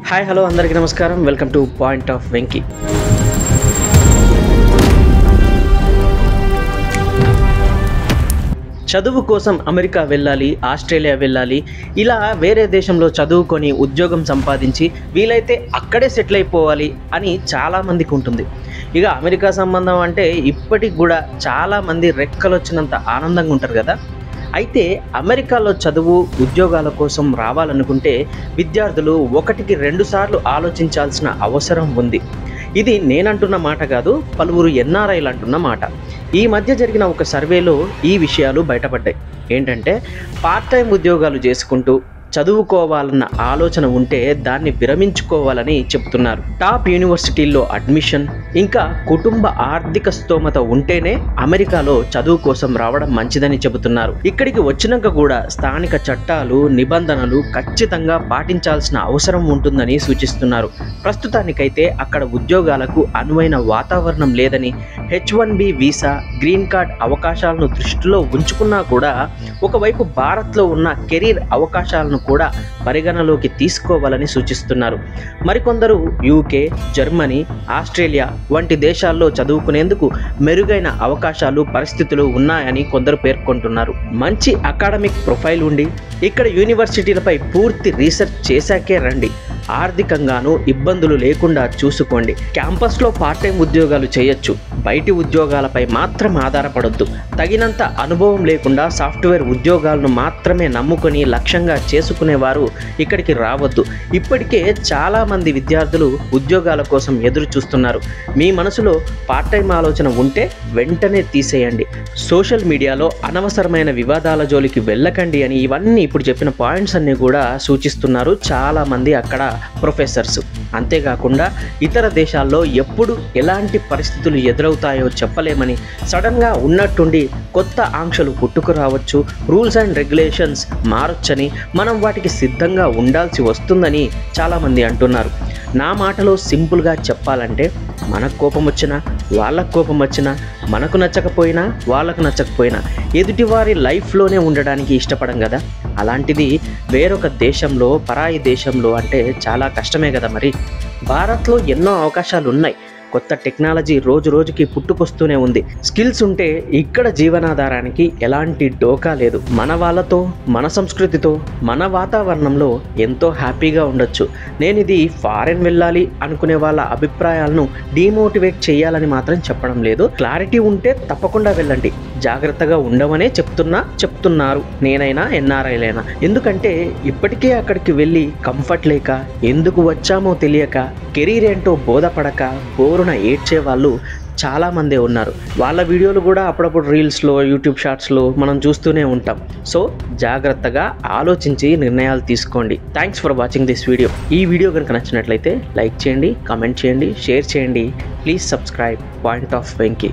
Hi hello అందరికీ నమస్కారం. Welcome to point of Venky. చదువు కోసం అమెరికా వెళ్ళాలి, ఆస్ట్రేలియా వెళ్ళాలి, ఇలా వేరే దేశంలో చదువుకొని ఉద్యోగం సంపాదించి వీలైతే అక్కడే సెటిల్ అయిపోవాలి అని చాలామందికి ఉంటుంది. ఇక అమెరికా సంబంధం అంటే ఇప్పటికి కూడా చాలామంది రెక్కలు వచ్చినంత ఆనందంగా ఉంటారు కదా. అయితే అమెరికాలో చదువు ఉద్యోగాల కోసం రావాలనుకుంటే విద్యార్థులు 1-2 సార్లు ఆలోచించాల్సిన అవసరం ఉంది. ఇది నేనంటున్న మాట కాదు, పలువురు ఎన్ఆర్ఐలు అంటున్న మాట. ఈ మధ్య జరిగిన ఒక సర్వేలో ఈ విషయాలు బయటపడ్డాయి. ఏంటంటే పార్ట్ టైం ఉద్యోగాలు చేసుకుంటూ చదువుకోవాలన్న ఆలోచన ఉంటే దాన్ని విరమించుకోవాలని చెబుతున్నారు. టాప్ యూనివర్సిటీల్లో అడ్మిషన్, ఇంకా కుటుంబ ఆర్థిక స్తోమత ఉంటేనే అమెరికాలో చదువు కోసం రావడం మంచిదని చెబుతున్నారు. ఇక్కడికి వచ్చినాక కూడా స్థానిక చట్టాలు, నిబంధనలు ఖచ్చితంగా పాటించాల్సిన అవసరం ఉంటుందని సూచిస్తున్నారు. ప్రస్తుతానికైతే అక్కడ ఉద్యోగాలకు అనువైన వాతావరణం లేదని, H-1B వీసా, గ్రీన్ కార్డ్ అవకాశాలను దృష్టిలో ఉంచుకున్నా కూడా ఒకవైపు భారత్లో ఉన్న కెరీర్ అవకాశాలను కూడా పరిగణలోకి తీసుకోవాలని సూచిస్తున్నారు. మరికొందరు యూకే, జర్మనీ, ఆస్ట్రేలియా వంటి దేశాల్లో చదువుకునేందుకు మెరుగైన అవకాశాలు, పరిస్థితులు ఉన్నాయని కొందరు పేర్కొంటున్నారు. మంచి అకాడమిక్ ప్రొఫైల్ ఉండి ఇక్కడ యూనివర్సిటీలపై పూర్తి రీసెర్చ్ చేశాకే రండి. ఆర్థికంగానూ ఇబ్బందులు లేకుండా చూసుకోండి. క్యాంపస్లో పార్ట్ టైం ఉద్యోగాలు చేయొచ్చు, బయటి ఉద్యోగాలపై మాత్రం ఆధారపడొద్దు. తగినంత అనుభవం లేకుండా సాఫ్ట్వేర్ ఉద్యోగాలను మాత్రమే నమ్ముకొని లక్ష్యంగా చేసుకునేవారు ఇక్కడికి రావద్దు. ఇప్పటికే చాలామంది విద్యార్థులు ఉద్యోగాల కోసం ఎదురు చూస్తున్నారు. మీ మనసులో పార్ట్ టైం ఆలోచన ఉంటే వెంటనే తీసేయండి. సోషల్ మీడియాలో అనవసరమైన వివాదాల జోలికి వెళ్ళకండి అని ఇవన్నీ ఇప్పుడు చెప్పిన పాయింట్స్ అన్నీ కూడా సూచిస్తున్నారు చాలామంది అక్కడ ప్రొఫెసర్స్. అంతేకాకుండా ఇతర దేశాల్లో ఎప్పుడు ఎలాంటి పరిస్థితులు ఎదురవుతాయో చెప్పలేమని, సడన్గా ఉన్నట్టుండి కొత్త ఆంక్షలు పుట్టుకురావచ్చు, రూల్స్ అండ్ రెగ్యులేషన్స్ మారొచ్చని, మనం వాటికి సిద్ధంగా ఉండాల్సి వస్తుందని చాలామంది అంటున్నారు. నా మాటలో సింపుల్గా చెప్పాలంటే మనకు కోపం వచ్చినా, వాళ్ళకు కోపం వచ్చినా, మనకు నచ్చకపోయినా, వాళ్ళకు నచ్చకపోయినా ఎదుటివారి లైఫ్లోనే ఉండడానికి ఇష్టపడం కదా. అలాంటిది వేరొక దేశంలో, పరాయి దేశంలో అంటే చాలా కష్టమే కదా. మరి భారత్లో ఎన్నో అవకాశాలు ఉన్నాయి. కొత్త టెక్నాలజీ రోజు రోజుకి పుట్టుకొస్తూనే ఉంది. స్కిల్స్ ఉంటే ఇక్కడ జీవనాధారానికి ఎలాంటి డోకా లేదు. మన వాళ్ళతో, మన సంస్కృతితో, మన వాతావరణంలో ఎంతో హ్యాపీగా ఉండొచ్చు. నేను ఇది ఫారెన్ వెళ్ళాలి అనుకునే వాళ్ళ అభిప్రాయాలను డీమోటివేట్ చేయాలని మాత్రం చెప్పడం లేదు. క్లారిటీ ఉంటే తప్పకుండా వెళ్ళండి. జాగ్రత్తగా ఉండమనే చెప్తున్నారు నేనైనా, ఎన్ఆర్ఐలైనా. ఎందుకంటే ఇప్పటికే అక్కడికి వెళ్ళి కంఫర్ట్ లేక, ఎందుకు వచ్చామో తెలియక, కెరీర్ ఏంటో బోధపడక బోరున ఏడ్చే వాళ్ళు చాలామందే ఉన్నారు. వాళ్ళ వీడియోలు కూడా అప్పుడప్పుడు రీల్స్లో, యూట్యూబ్ షార్ట్స్లో మనం చూస్తూనే ఉంటాం. సో జాగ్రత్తగా ఆలోచించి నిర్ణయాలు తీసుకోండి. Thanks for watching this video. ఈ వీడియో కనుక నచ్చినట్లయితే లైక్ చేయండి, కామెంట్ చేయండి, షేర్ చేయండి. Please subscribe point of Venky.